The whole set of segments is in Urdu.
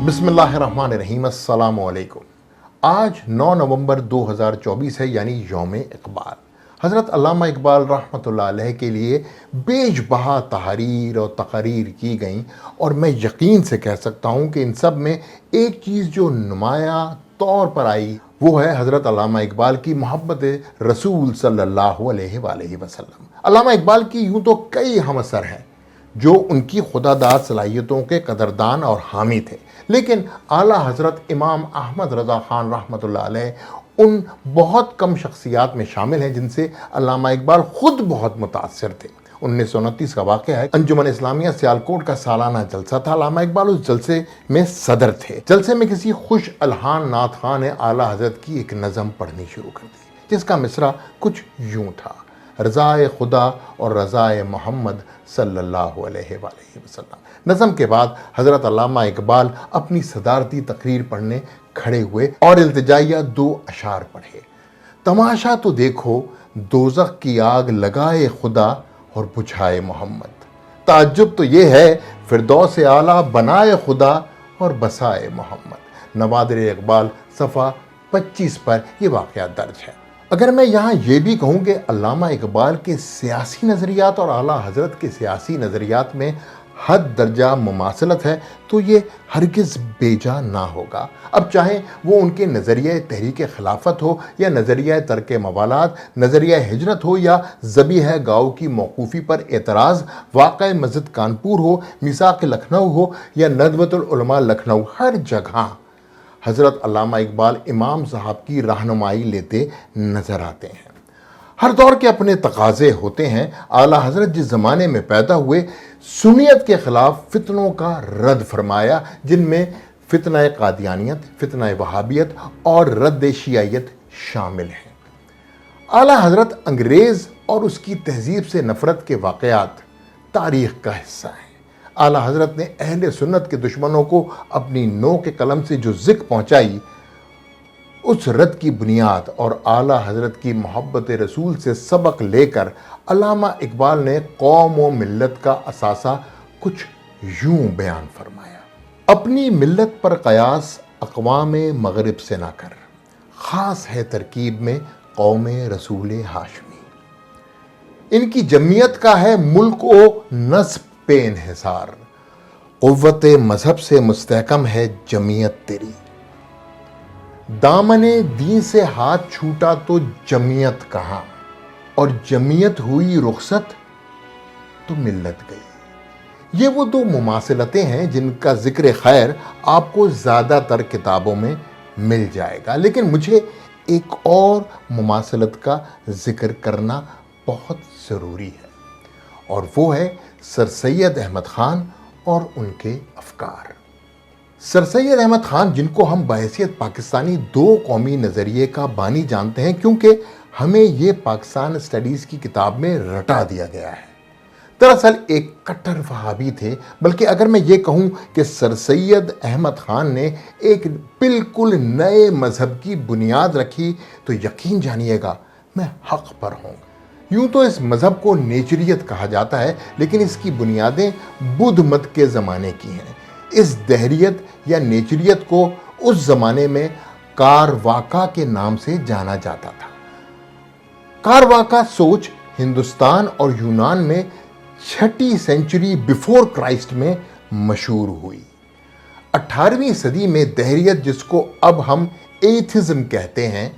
بسم اللہ الرحمن الرحیم، السلام علیکم۔ آج 9 نومبر 2024 ہے، یعنی یوم اقبال۔ حضرت علامہ اقبال رحمۃ اللہ علیہ کے لیے بیش بہا تحریر اور تقاریر کی گئیں، اور میں یقین سے کہہ سکتا ہوں کہ ان سب میں ایک چیز جو نمایاں طور پر آئی وہ ہے حضرت علامہ اقبال کی محبت رسول صلی اللہ علیہ وآلہ وسلم۔ علامہ اقبال کی یوں تو کئی ہم اثر ہیں جو ان کی خدا داد صلاحیتوں کے قدردان اور حامی تھے، لیکن اعلیٰ حضرت امام احمد رضا خان رحمۃ اللہ علیہ ان بہت کم شخصیات میں شامل ہیں جن سے علامہ اقبال خود بہت متاثر تھے۔ 1929 کا واقعہ ہے، انجمن اسلامیہ سیالکوٹ کا سالانہ جلسہ تھا۔ علامہ اقبال اس جلسے میں صدر تھے۔ جلسے میں کسی خوش الحان نعت خواں نے اعلیٰ حضرت کی ایک نظم پڑھنی شروع کر دی، جس کا مصرع کچھ یوں تھا: رضائے خدا اور رضائے محمد صلی اللہ علیہ وآلہ وسلم۔ نظم کے بعد حضرت علامہ اقبال اپنی صدارتی تقریر پڑھنے کھڑے ہوئے اور التجائیہ 2 اشعار پڑھے: تماشا تو دیکھو دوزخ کی آگ لگائے خدا اور بجھائے محمد، تعجب تو یہ ہے فردوس اعلیٰ بنائے خدا اور بسائے محمد۔ نوادر اقبال صفحہ 25 پر یہ واقعہ درج ہے۔ اگر میں یہاں یہ بھی کہوں کہ علامہ اقبال کے سیاسی نظریات اور اعلیٰ حضرت کے سیاسی نظریات میں حد درجہ مماثلت ہے تو یہ ہرگز بیجا نہ ہوگا۔ اب چاہے وہ ان کے نظریہ تحریک خلافت ہو یا نظریہ ترک موالات، نظریہ ہجرت ہو یا ذبیحہ گاؤ کی موقوفی پر اعتراض، واقعہ مسجد کانپور ہو، میثاق لکھنؤ ہو یا ندوۃ العلماء لکھنؤ، ہر جگہ حضرت علامہ اقبال امام صاحب کی رہنمائی لیتے نظر آتے ہیں۔ ہر دور کے اپنے تقاضے ہوتے ہیں۔ اعلیٰ حضرت جس زمانے میں پیدا ہوئے، سنیت کے خلاف فتنوں کا رد فرمایا، جن میں فتنہ قادیانیت، فتنہ وہابیت اور رد شیعیت شامل ہیں۔ اعلیٰ حضرت انگریز اور اس کی تہذیب سے نفرت کے واقعات تاریخ کا حصہ ہیں۔ اعلیٰ حضرت نے اہل سنت کے دشمنوں کو اپنی نو کے قلم سے جو ذک پہنچائی، اس رد کی بنیاد اور اعلیٰ حضرت کی محبت رسول سے سبق لے کر علامہ اقبال نے قوم و ملت کا اثاثہ کچھ یوں بیان فرمایا: اپنی ملت پر قیاس اقوام مغرب سے نہ کر، خاص ہے ترکیب میں قوم رسول ہاشمی۔ ان کی جمعیت کا ہے ملک و نسب پہ انحصار، قوت مذہب سے مستحکم ہے جمعیت تیری۔ دامن دین سے ہاتھ چھوٹا تو جمعیت کہاں، اور جمعیت ہوئی رخصت تو ملت گئی۔ یہ وہ 2 مماثلتیں ہیں جن کا ذکر خیر آپ کو زیادہ تر کتابوں میں مل جائے گا، لیکن مجھے ایک اور مماثلت کا ذکر کرنا بہت ضروری ہے، اور وہ ہے سر سید احمد خان اور ان کے افکار۔ سر سید احمد خان، جن کو ہم بحیثیت پاکستانی 2 قومی نظریے کا بانی جانتے ہیں، کیونکہ ہمیں یہ پاکستان اسٹڈیز کی کتاب میں رٹا دیا گیا ہے، دراصل ایک کٹر وہابی تھے۔ بلکہ اگر میں یہ کہوں کہ سر سید احمد خان نے ایک بالکل نئے مذہب کی بنیاد رکھی تو یقین جانیے گا میں حق پر ہوں۔ یوں تو اس مذہب کو نیچریت کہا جاتا ہے، لیکن اس کی بنیادیں بدھ مت کے زمانے کی ہیں۔ اس دہریت یا نیچریت کو اس زمانے میں کارواکا کے نام سے جانا جاتا تھا۔ کارواکا سوچ ہندوستان اور یونان میں 6 سینچری بیفور کرائسٹ میں مشہور ہوئی۔ 18ویں صدی میں دہریت، جس کو اب ہم ایتھزم کہتے ہیں،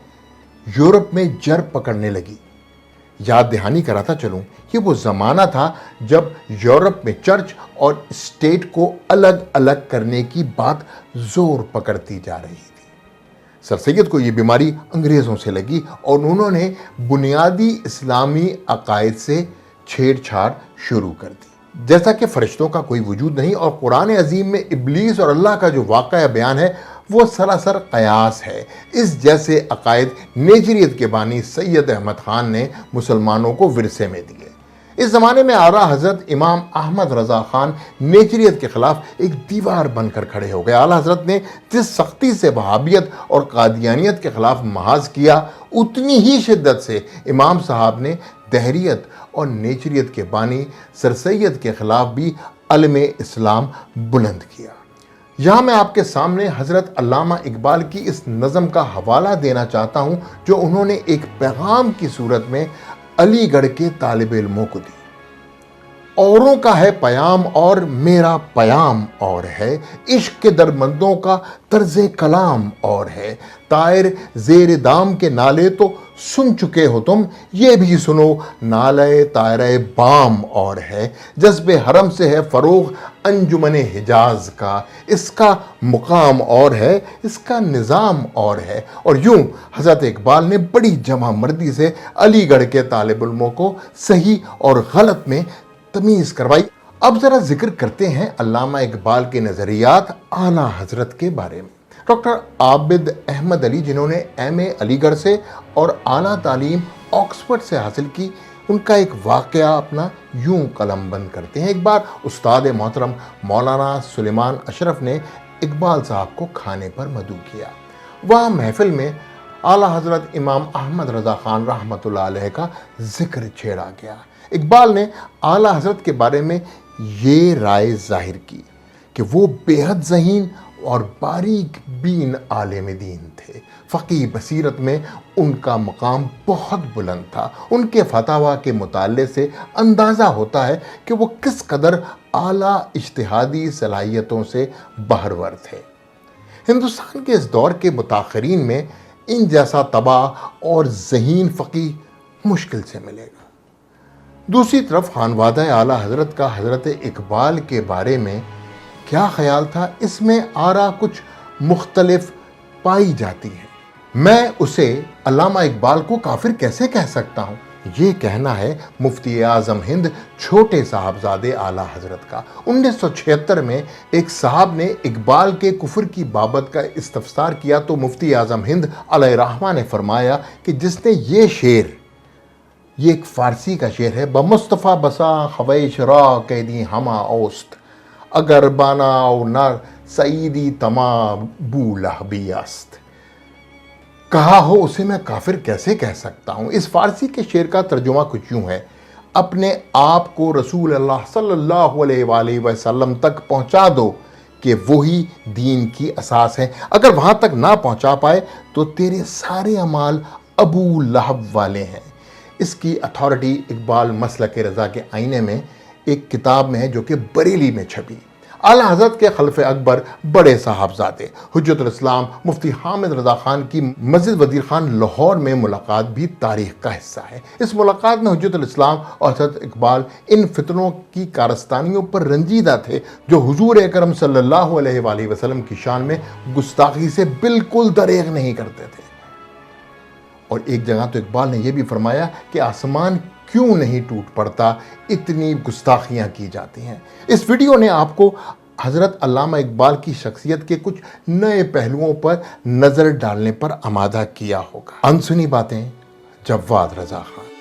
یورپ میں جڑ پکڑنے لگی۔ یاد دہانی کراتا چلوں، یہ وہ زمانہ تھا جب یورپ میں چرچ اور اسٹیٹ کو الگ الگ کرنے کی بات زور پکڑتی جا رہی تھی۔ سر سید کو یہ بیماری انگریزوں سے لگی اور انہوں نے بنیادی اسلامی عقائد سے چھیڑ چھاڑ شروع کر دی، جیسا کہ فرشتوں کا کوئی وجود نہیں، اور قرآن عظیم میں ابلیس اور اللہ کا جو واقعہ بیان ہے وہ سراسر قیاس ہے۔ اس جیسے عقائد نیچریت کے بانی سید احمد خان نے مسلمانوں کو ورثے میں دیے۔ اس زمانے میں اعلیٰ حضرت امام احمد رضا خان نیچریت کے خلاف ایک دیوار بن کر کھڑے ہو گئے۔ اعلیٰ حضرت نے جس سختی سے وہابیت اور قادیانیت کے خلاف محاذ کیا، اتنی ہی شدت سے امام صاحب نے دہریت اور نیچریت کے بانی سر سید کے خلاف بھی علم اسلام بلند کیا۔ یہاں میں آپ کے سامنے حضرت علامہ اقبال کی اس نظم کا حوالہ دینا چاہتا ہوں جو انہوں نے ایک پیغام کی صورت میں علی گڑھ کے طالب علموں کو دی۔ اوروں کا ہے پیام اور میرا پیام اور ہے، عشق کے درمندوں کا طرز کلام اور ہے، طائر زیر دام کے نالے تو سن چکے ہو تم، یہ بھی سنو نالے طائرہ بام اور ہے، جذب حرم سے ہے فروغ انجمن حجاز کا، اس کا مقام اور ہے، اس کا نظام اور ہے۔ اور یوں حضرت اقبال نے بڑی جمع مردی سے علی گڑھ کے طالب علموں کو صحیح اور غلط میں تمیز کروائی۔ اب ذرا ذکر کرتے ہیں علامہ اقبال کے نظریات اعلیٰ حضرت کے بارے میں۔ ڈاکٹر عابد احمد علی، جنہوں نے ایم اے علی گڑھ سے اور اعلیٰ تعلیم آکسفورڈ سے حاصل کی، ان کا ایک واقعہ اپنا یوں قلم بند کرتے ہیں۔ ایک بار استاد محترم مولانا سلیمان اشرف نے اقبال صاحب کو کھانے پر مدعو کیا۔ وہاں محفل میں اعلیٰ حضرت امام احمد رضا خان رحمۃ اللہ علیہ کا ذکر چھیڑا گیا۔ اقبال نے اعلیٰ حضرت کے بارے میں یہ رائے ظاہر کی کہ وہ بے حد ذہین اور باریک بین عالم دین تھے۔ فقی بصیرت میں ان کا مقام بہت بلند تھا۔ ان کے فتاویٰ کے مطالعے سے اندازہ ہوتا ہے کہ وہ کس قدر اعلیٰ اجتہادی صلاحیتوں سے بہرور تھے۔ ہندوستان کے اس دور کے متاخرین میں ان جیسا تباہ اور ذہین فقی مشکل سے ملے گا۔ دوسری طرف خانوادہ اعلیٰ حضرت کا حضرت اقبال کے بارے میں کیا خیال تھا، اس میں آرا کچھ مختلف پائی جاتی ہے۔ میں اسے علامہ اقبال کو کافر کیسے کہہ سکتا ہوں؟ یہ کہنا ہے مفتی اعظم ہند چھوٹے صاحبزادے اعلیٰ حضرت کا۔ 1976 میں ایک صاحب نے اقبال کے کفر کی بابت کا استفسار کیا تو مفتی اعظم ہند علیہ رحمہ نے فرمایا کہ جس نے یہ شعر، یہ ایک فارسی کا شعر ہے، بمصطفیٰ بسا خویش را قیدی ہما اوست، اگر بانا او نر سعیدی تما بو لہبی است، کہا ہو اسے میں کافر کیسے کہہ سکتا ہوں۔ اس فارسی کے شعر کا ترجمہ کچھ یوں ہے: اپنے آپ کو رسول اللہ صلی اللہ علیہ وآلہ وسلم تک پہنچا دو کہ وہی دین کی اساس ہے، اگر وہاں تک نہ پہنچا پائے تو تیرے سارے اعمال ابو لہب والے ہیں۔ اس کی اتھارٹی اقبال مسلک رضا کے آئینے میں ایک کتاب میں ہے جو کہ بریلی میں چھپی۔ اعلیٰ حضرت کے خلف اکبر بڑے صاحبزادے حجت الاسلام مفتی حامد رضا خان کی مسجد وزیر خان لاہور میں ملاقات بھی تاریخ کا حصہ ہے۔ اس ملاقات میں حجت الاسلام اور حضرت اقبال ان فتنوں کی کارستانیوں پر رنجیدہ تھے جو حضور اکرم صلی اللہ علیہ وآلہ وسلم کی شان میں گستاخی سے بالکل دریغ نہیں کرتے تھے۔ اور ایک جگہ تو اقبال نے یہ بھی فرمایا کہ آسمان کیوں نہیں ٹوٹ پڑتا، اتنی گستاخیاں کی جاتی ہیں۔ اس ویڈیو نے آپ کو حضرت علامہ اقبال کی شخصیت کے کچھ نئے پہلوؤں پر نظر ڈالنے پر آمادہ کیا ہوگا۔ انسنی باتیں، جواد رضا خان۔